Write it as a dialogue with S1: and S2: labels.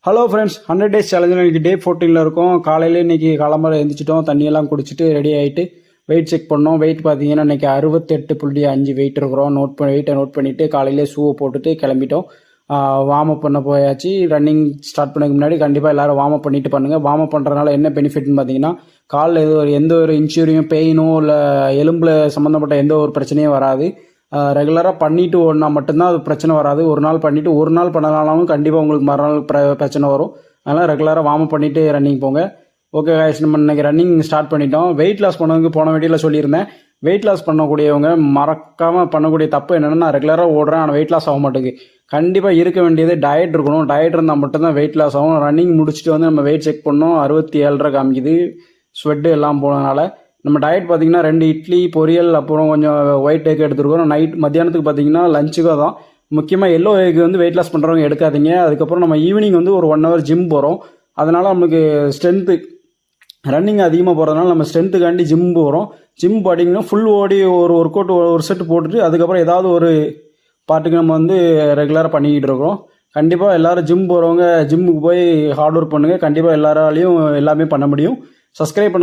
S1: Hello friends, 100 days சேலஞ்சில் இன்றைக்கி டே 14ல் இருக்கும். காலையில் இன்றைக்கி காலம்பரம் எழுந்திரிச்சிட்டோம், தண்ணியெல்லாம் குடிச்சிட்டு ரெடி ஆகிட்டு வெயிட் செக் பண்ணோம். வெயிட் பார்த்தீங்கன்னா இன்றைக்கி 68.5 வெயிட் இருக்கிறோம். வெயிட்டை நோட் பண்ணிவிட்டு காலையிலே ஷூவை போட்டுட்டு கிளம்பிட்டோம். வார்ம் அப் பண்ண போயாச்சு. ரன்னிங் ஸ்டார்ட் பண்ணதுக்கு முன்னாடி கண்டிப்பாக எல்லோரும் வார்ம் அப் பண்ணிட்டு பண்ணுங்கள். வார்ம் அப் பண்ணுறதுனால என்ன பெனிஃபிட்னு பார்த்தீங்கன்னா, காலில் எந்த ஒரு இன்ஜூரியும் பெயினோ இல்லை எலும்பில் சம்மந்தப்பட்ட எந்த ஒரு பிரச்சனையும் வராது. ரெகுலராக பண்ணிவிட்டு ஓடினா மட்டும்தான் அது பிரச்சனை வராது. ஒரு நாள் பண்ணிவிட்டு ஒரு நாள் பண்ணனாலும் கண்டிப்பாக உங்களுக்கு மறுநாள் பிரச்சனை வரும். அதனால் ரெகுலராக வார்ம் அப் பண்ணிவிட்டு ரன்னிங் போங்க. ஓகே காய்ஸ், நம்ம இன்றைக்கி ரன்னிங் ஸ்டார்ட் பண்ணிட்டோம். வெயிட் லாஸ் பண்ணவங்க போன வீடியோவில் சொல்லியிருந்தேன். வெயிட் லாஸ் பண்ணக்கூடியவங்க மறக்காமல் பண்ணக்கூடிய தப்பு என்னென்னா, நான் ரெகுலராக ஓடுறேன் ஆனால் வெயிட் லாஸ் ஆக மாட்டேங்குது. கண்டிப்பாக இருக்க வேண்டியது டயட் இருக்கணும். டயட் இருந்தால் மட்டும்தான் வெயிட் லாஸ் ஆகும். ரன்னிங் முடிச்சுட்டு வந்து நம்ம வெயிட் செக் பண்ணோம், 67 காமிக்குது. ஸ்வெட்டு எல்லாம் போனதுனால நம்ம டயட் பார்த்திங்கன்னா 2 இட்லி பொரியல் அப்புறம் கொஞ்சம் ஒயிட் எக் எடுத்துருக்கோம். மத்தியானத்துக்கு பார்த்திங்கன்னா லஞ்சுக்கு தான். முக்கியமாக எல்லோ எக் வந்து வெயிட் லாஸ் பண்ணுறவங்க எடுக்காதீங்க. அதுக்கப்புறம் நம்ம ஈவினிங் வந்து ஒரு 1 hour ஜிம் போகிறோம். அதனால் நமக்கு ஸ்ட்ரென்த்து ரன்னிங் அதிகமாக போகிறதுனால நம்ம ஸ்ட்ரென்த்துக்காண்டி ஜிம் போகிறோம். ஜிம் பார்த்தீங்கன்னா ஃபுல் ஓடி ஒரு ஒர்க் அவுட் ஒரு செட்டு போட்டுட்டு அதுக்கப்புறம் ஏதாவது ஒரு பாட்டுக்கு நம்ம வந்து ரெகுலராக பண்ணிக்கிட்டு இருக்கோம். கண்டிப்பாக எல்லோரும் ஜிம் போகிறவங்க ஜிம்முக்கு போய் ஹார்ட் ஒர்க் பண்ணுங்கள். கண்டிப்பாக எல்லாராலையும் எல்லாமே பண்ண முடியும். சப்ஸ்கிரைப் பண்ண